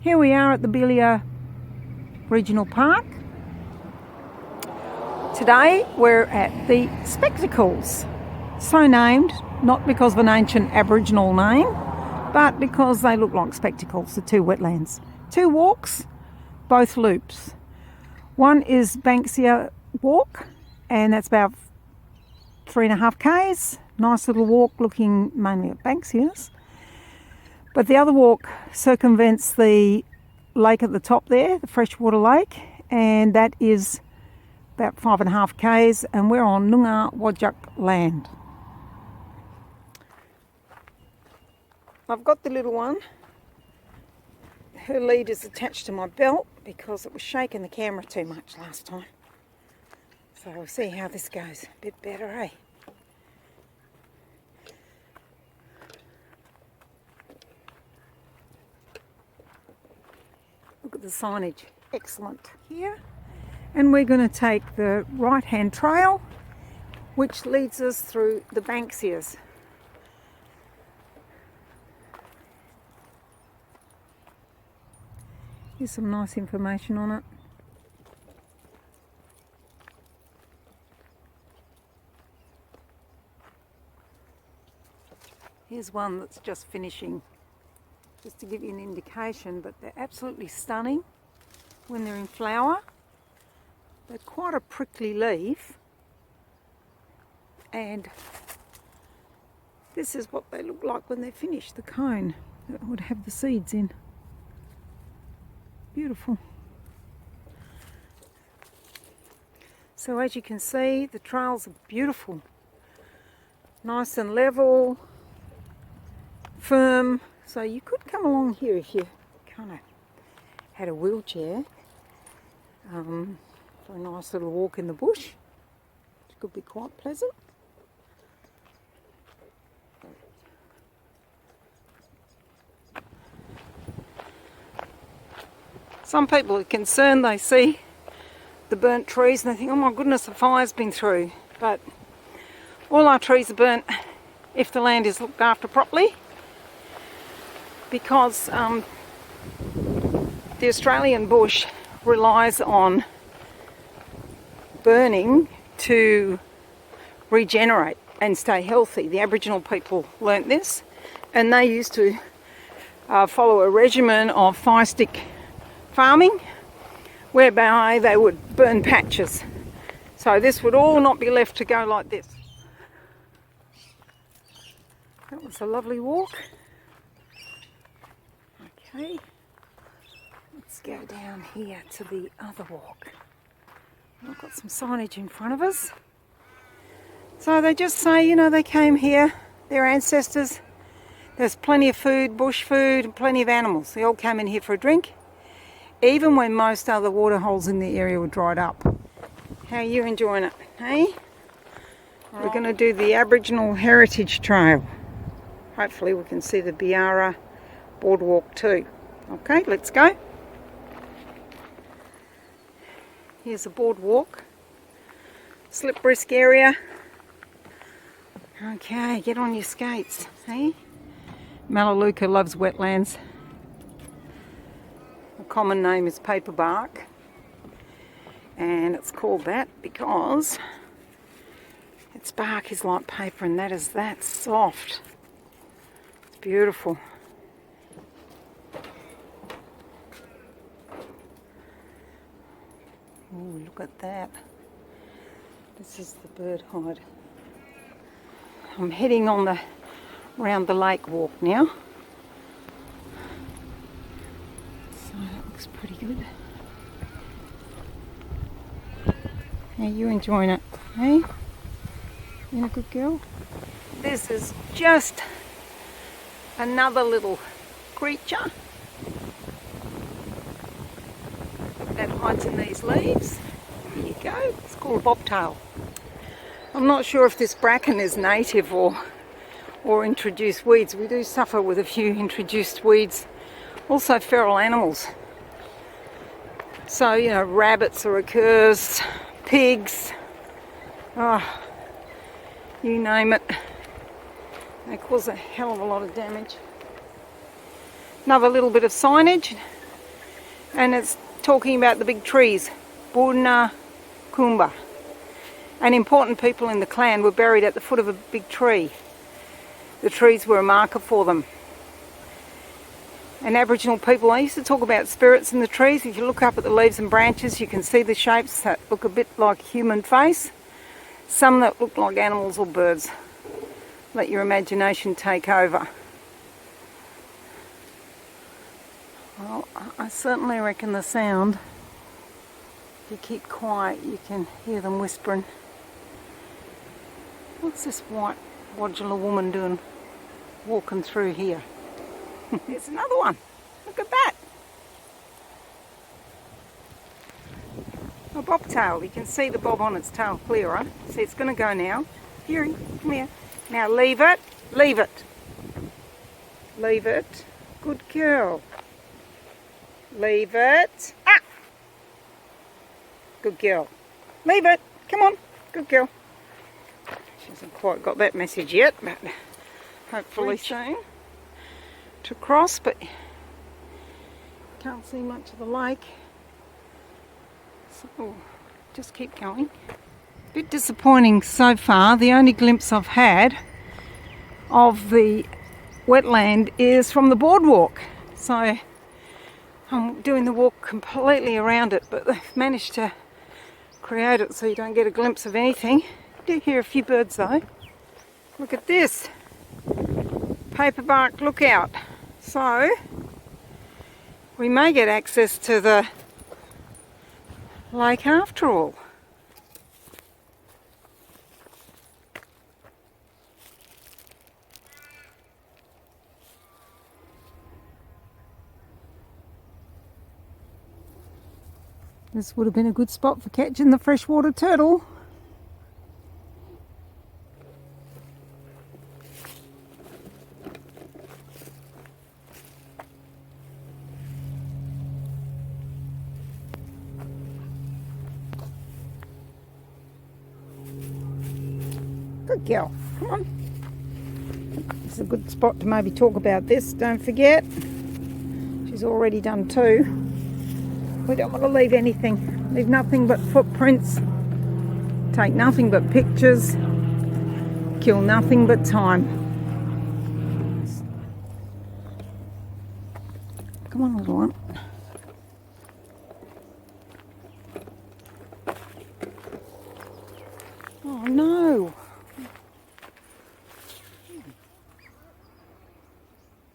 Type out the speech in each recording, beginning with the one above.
Here we are at the Belia Regional Park. Today we're at the Spectacles, so named not because of an ancient Aboriginal name, but because they look like spectacles, the two wetlands. Two walks, both loops. One is Banksia Walk, and that's about 3.5 k's. Nice little walk looking mainly at Banksias. But the other walk circumvents the lake at the top there, the freshwater lake, and that is about 5.5 k's, and we're on Noongar Whadjuk land. I've got the little one. Her lead is attached to my belt because it was shaking the camera too much last time. So we'll see how this goes. A bit better, eh? Look at the signage, excellent here. And we're going to take the right hand trail which leads us through the Banksias. Here's some nice information on it. Here's one that's just finishing, just to give you an indication, but they're absolutely stunning when they're in flower. They're quite a prickly leaf, and this is what they look like when they're finished, the cone that would have the seeds in. Beautiful. So as you can see, the trails are beautiful, nice and level, firm, so you could come along here if you kind of had a wheelchair for a nice little walk in the bush, which could be quite pleasant. Some people are concerned, they see the burnt trees and they think, oh my goodness, the fire's been through. But all our trees are burnt if the land is looked after properly, because the Australian bush relies on burning to regenerate and stay healthy. The Aboriginal people learnt this, and they used to follow a regimen of fire stick farming, whereby they would burn patches. So this would all not be left to go like this. That was a lovely walk. Okay, let's go down here to the other walk. I've got some signage in front of us. So they just say, you know, they came here, their ancestors, there's plenty of food, bush food, and plenty of animals. They all came in here for a drink, even when most other water holes in the area were dried up. How are you enjoying it, hey? We're going to do the Aboriginal Heritage Trail. Hopefully we can see the Biara boardwalk too. Okay, let's go. Here's a boardwalk. Slip brisk area. Okay, get on your skates, hey? Melaleuca loves wetlands. The common name is paperbark, and it's called that because its bark is like paper, and that is that soft. It's beautiful. Oh, look at that. This is the bird hide. I'm heading on around the lake walk now. So that looks pretty good. How are you enjoying it, hey? You a good girl? This is just another little creature that hides in these leaves. Here you go. It's called a bobtail. I'm not sure if this bracken is native or introduced weeds. We do suffer with a few introduced weeds. Also feral animals. So, you know, rabbits are accursed, pigs, you name it. They cause a hell of a lot of damage. Another little bit of signage. And it's talking about the big trees, Buna Kumba. And important people in the clan were buried at the foot of a big tree. The trees were a marker for them. And Aboriginal people, I used to talk about spirits in the trees. If you look up at the leaves and branches, you can see the shapes that look a bit like a human face. Some that look like animals or birds. Let your imagination take over. Well, I certainly reckon the sound, if you keep quiet, you can hear them whispering. What's this white Wodjila woman doing walking through here? There's another one. Look at that. A bobtail. You can see the bob on its tail clearer. See, it's going to go now. Fury, come here. Now leave it. Leave it. Leave it. Good girl. Leave it. Ah! Good girl. Leave it. Come on. Good girl. She hasn't quite got that message yet, but hopefully soon to cross, but can't see much of the lake. So just keep going. Bit disappointing so far. The only glimpse I've had of the wetland is from the boardwalk. So I'm doing the walk completely around it, but they've managed to create it so you don't get a glimpse of anything. I do hear a few birds though. Look at this. Paperbark lookout. So we may get access to the lake after all. This would have been a good spot for catching the freshwater turtle. Good girl, come on. This is a good spot to maybe talk about this, don't forget. She's already done 2. We don't want to leave anything. Leave nothing but footprints. Take nothing but pictures. Kill nothing but time. Come on, little one. Oh no.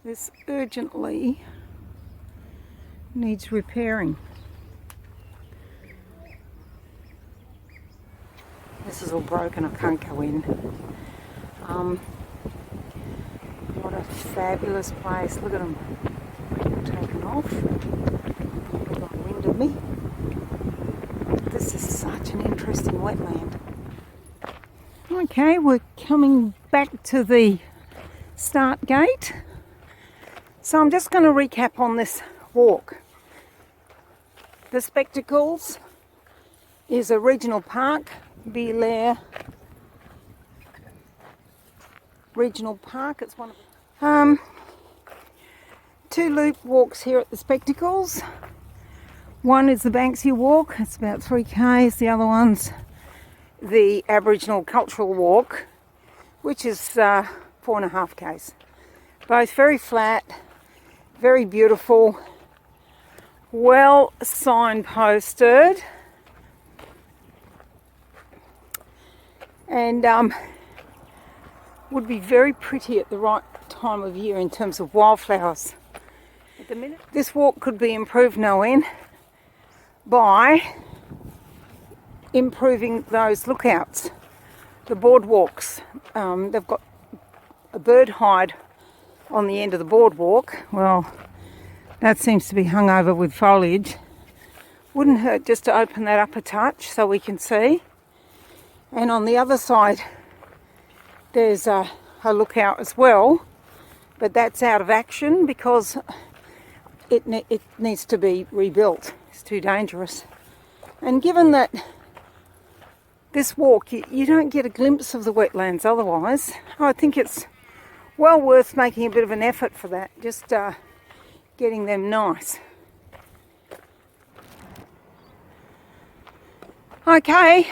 This urgently needs repairing. This is all broken, I can't go in. What a fabulous place. Look at them. Taken off. Got wind of me. This is such an interesting wetland. Okay, we're coming back to the start gate. So I'm just going to recap on this walk. The Spectacles is a regional park. Belair Regional Park. It's one of 2 loop walks here at the Spectacles. One is the Banksia Walk. It's about 3 k's. The other one's the Aboriginal Cultural Walk, which is 4.5 k's. Both very flat, very beautiful, well signposted. And would be very pretty at the right time of year in terms of wildflowers. At the minute, this walk could be improved no end by improving those lookouts, the boardwalks. They've got a bird hide on the end of the boardwalk. Well, that seems to be hung over with foliage. Wouldn't hurt just to open that up a touch so we can see. And on the other side, there's a lookout as well, but that's out of action because it needs to be rebuilt. It's too dangerous. And given that this walk, you don't get a glimpse of the wetlands otherwise, I think it's well worth making a bit of an effort for that, just getting them nice. Okay,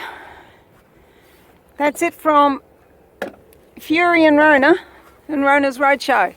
that's it from Fury and Rona and Rona's Roadshow.